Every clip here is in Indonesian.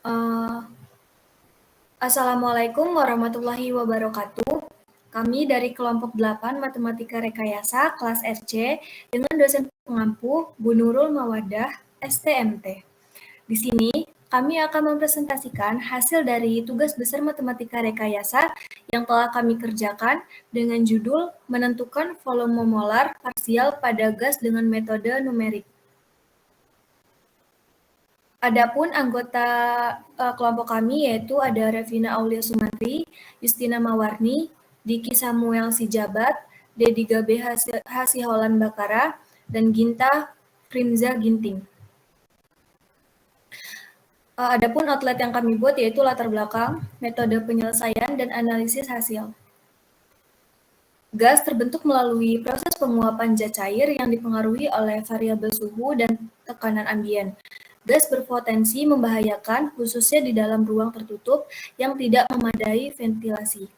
Eh, Assalamualaikum warahmatullahi wabarakatuh. Kami dari kelompok 8 Matematika Rekayasa kelas FC dengan dosen pengampu Bu Nurul Mawadah, STMT. Di sini kami akan mempresentasikan hasil dari tugas besar Matematika Rekayasa yang telah kami kerjakan dengan judul menentukan volume molar parsial pada gas dengan metode numerik. Adapun anggota kelompok kami yaitu ada Revina Aulia Sumantri, Justina Mawarni, Diki Samuel Sijabat, Dedi Gabe Hasiholan Bakara, dan Ginta Frimza Ginting. Adapun outlet yang kami buat yaitu latar belakang, metode penyelesaian, dan analisis hasil. Gas terbentuk melalui proses penguapan zat cair yang dipengaruhi oleh variabel suhu dan tekanan ambien. Gas berpotensi membahayakan, khususnya di dalam ruang tertutup yang tidak memadai ventilasi.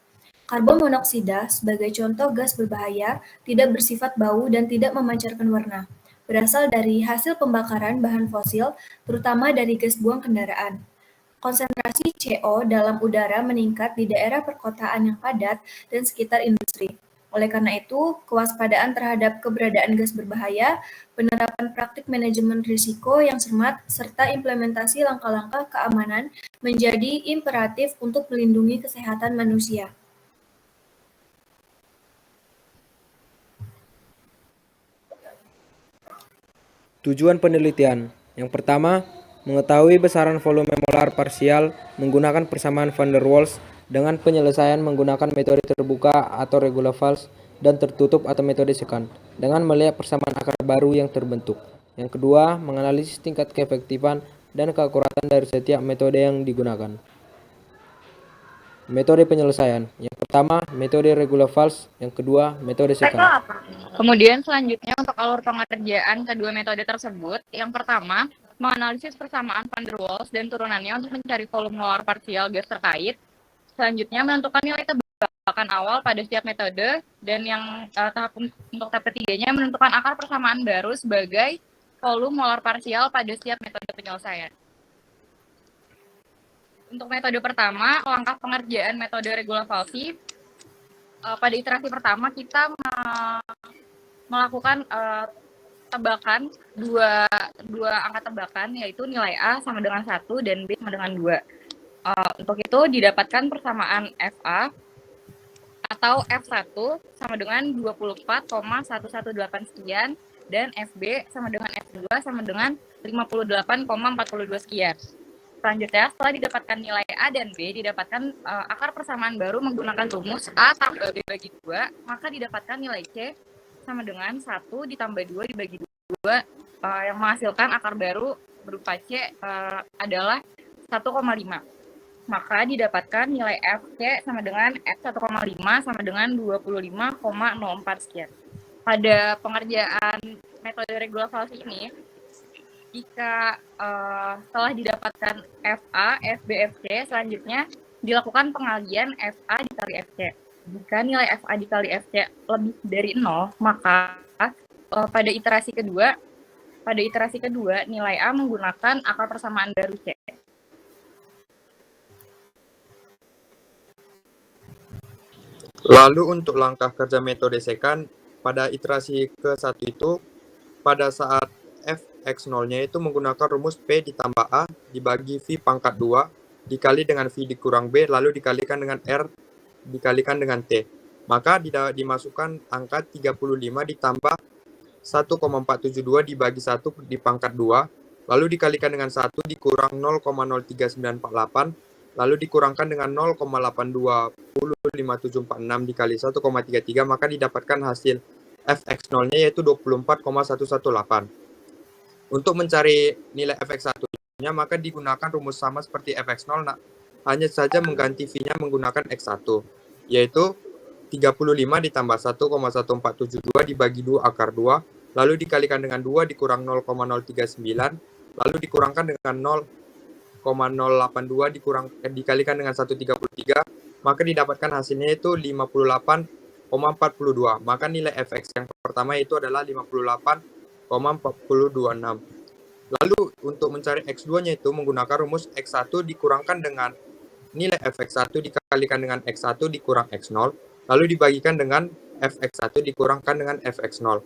Karbon monoksida, sebagai contoh gas berbahaya, tidak bersifat bau dan tidak memancarkan warna. Berasal dari hasil pembakaran bahan fosil, terutama dari gas buang kendaraan. Konsentrasi CO dalam udara meningkat di daerah perkotaan yang padat dan sekitar industri. Oleh karena itu, kewaspadaan terhadap keberadaan gas berbahaya, penerapan praktik manajemen risiko yang cermat, serta implementasi langkah-langkah keamanan menjadi imperatif untuk melindungi kesehatan manusia. Tujuan penelitian. Yang pertama, mengetahui besaran volume molar parsial menggunakan persamaan van der Waals dengan penyelesaian menggunakan metode terbuka atau Regular-Valls dan tertutup atau metode sekant dengan melihat persamaan akar baru yang terbentuk. Yang kedua, menganalisis tingkat keefektifan dan keakuratan dari setiap metode yang digunakan. Metode penyelesaian. Yang pertama, metode Regular-Valls. Yang kedua, metode sekant. Kemudian selanjutnya untuk alur pengerjaan kedua metode tersebut, yang pertama, menganalisis persamaan van der Waals dan turunannya untuk mencari volume molar parsial gas terkait. Selanjutnya, menentukan nilai tebakan awal pada setiap metode, dan yang untuk tahap ketiganya, menentukan akar persamaan baru sebagai volume molar parsial pada setiap metode penyelesaian. Untuk metode pertama, langkah pengerjaan metode Regular-Valls. Pada iterasi pertama kita melakukan tebakan dua angka tebakan, yaitu nilai A sama dengan 1 dan B sama dengan 2. Untuk itu didapatkan persamaan FA atau F1 sama dengan 24,118 sekian dan FB sama dengan F2 sama dengan 58,42 sekian. Selanjutnya, setelah didapatkan nilai A dan B, didapatkan akar persamaan baru menggunakan rumus A tambah B bagi 2, maka didapatkan nilai C sama dengan 1 ditambah 2 dibagi 2, yang menghasilkan akar baru berupa C adalah 1,5. Maka didapatkan nilai FC sama dengan F1,5 sama dengan 25,04 sekian. Pada pengerjaan metode Regular-Valls ini, jika setelah didapatkan FA, FB, FC, selanjutnya dilakukan pengalian FA dikali FC. Jika nilai FA dikali FC lebih dari 0, maka pada iterasi kedua nilai A menggunakan akar persamaan baru C. Lalu untuk langkah kerja metode sekant, pada iterasi ke-1 itu, pada saat Fx0-nya itu menggunakan rumus P ditambah A dibagi V pangkat 2 dikali dengan V dikurang B, lalu dikalikan dengan R dikalikan dengan T. Maka dimasukkan angka 35 ditambah 1,472 dibagi 1 di pangkat 2, lalu dikalikan dengan 1 dikurang 0,03948, lalu dikurangkan dengan 0,825746 dikali 1,33, maka didapatkan hasil Fx0-nya yaitu 24,118. Untuk mencari nilai Fx1-nya, maka digunakan rumus sama seperti Fx0, hanya saja mengganti V-nya menggunakan X1, yaitu 35 ditambah 1,1472 dibagi 2 akar 2, lalu dikalikan dengan 2 dikurang 0,039, lalu dikurangkan dengan 0,082 dikalikan dengan 133, maka didapatkan hasilnya itu 58,42. Maka nilai Fx yang pertama itu adalah 58,426. Lalu untuk mencari X2-nya itu menggunakan rumus X1 dikurangkan dengan nilai fx1 dikalikan dengan x1 dikurang x0, lalu dibagikan dengan fx1 dikurangkan dengan fx0.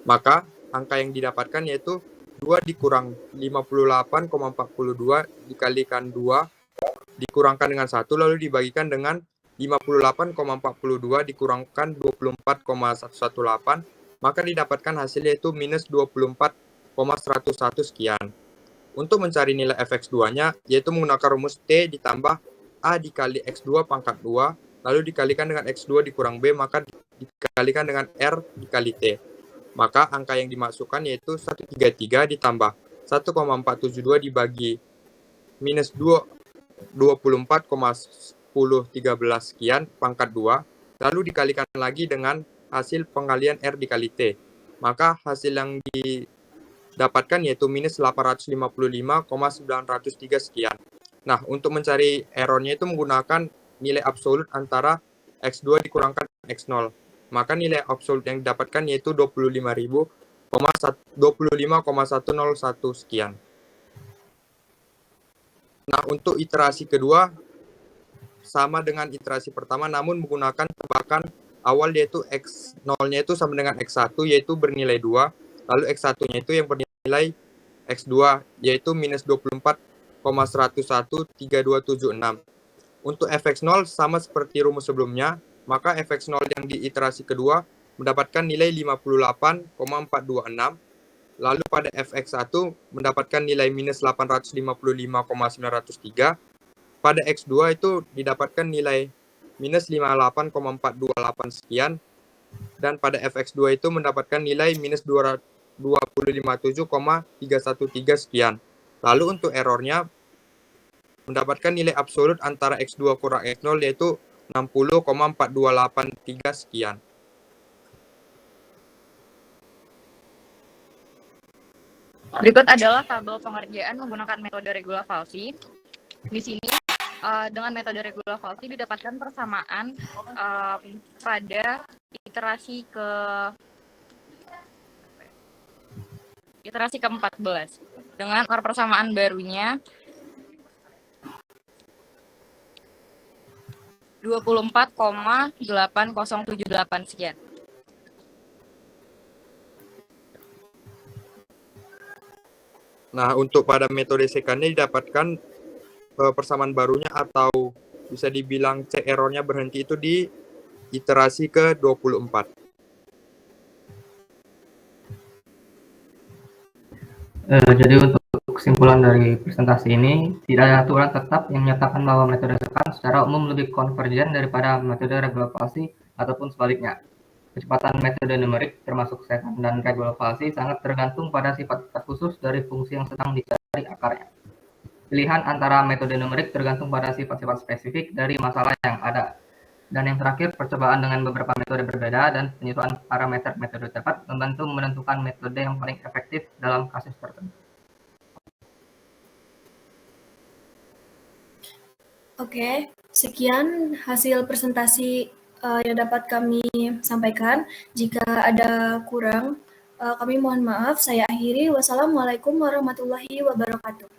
Maka angka yang didapatkan yaitu 2 dikurang 58,42 dikalikan 2 dikurangkan dengan 1, lalu dibagikan dengan 58,42 dikurangkan 24,118, maka didapatkan hasil yaitu minus 24,101 sekian. Untuk mencari nilai fx2-nya, yaitu menggunakan rumus T ditambah A dikali X2 pangkat 2, lalu dikalikan dengan X2 dikurang B, maka dikalikan dengan R dikali T. Maka angka yang dimasukkan yaitu 133 ditambah 1,472 dibagi minus 24,1013 sekian pangkat 2, lalu dikalikan lagi dengan hasil pengalian R dikali T. Maka hasil yang didapatkan yaitu minus 855,903 sekian. Nah, untuk mencari errornya itu menggunakan nilai absolut antara X2 dikurangkan X0. Maka nilai absolut yang didapatkan yaitu 25,101 sekian. Nah, untuk iterasi kedua sama dengan iterasi pertama, namun menggunakan tebakan awal yaitu X0-nya itu sama dengan X1 yaitu bernilai 2, lalu X1-nya itu yang bernilai X2 yaitu minus 24,1013276. Untuk fx0 sama seperti rumus sebelumnya, maka fx0 yang di iterasi kedua mendapatkan nilai 58,426, lalu pada fx1 mendapatkan nilai minus 855,903, pada x2 itu didapatkan nilai minus 58,428 sekian, dan pada fx2 itu mendapatkan nilai minus 257,313 sekian. Lalu untuk errornya mendapatkan nilai absolut antara X2 kurang X0 yaitu 60,4283 sekian. Berikut adalah tabel pengerjaan menggunakan metode regula Falsi. Di sini dengan metode regula Falsi didapatkan persamaan pada iterasi ke-14 dengan persamaan barunya 24,8078 sekian. Nah, untuk pada metode second-nya didapatkan persamaan barunya atau bisa dibilang C errornya berhenti itu di iterasi ke-24. Jadi untuk kesimpulan dari presentasi ini, tidak ada aturan tetap yang menyatakan bahwa metode second secara umum lebih konvergen daripada metode regula Falsi ataupun sebaliknya. Kecepatan metode numerik termasuk second dan regula Falsi sangat tergantung pada sifat-sifat khusus dari fungsi yang sedang dicari akarnya. Pilihan antara metode numerik tergantung pada sifat-sifat spesifik dari masalah yang ada. Dan yang terakhir, percobaan dengan beberapa metode berbeda dan penyesuaian parameter metode tepat membantu menentukan metode yang paling efektif dalam kasus tertentu. Oke, sekian hasil presentasi yang dapat kami sampaikan. Jika ada kurang, kami mohon maaf. Saya akhiri. Wassalamualaikum warahmatullahi wabarakatuh.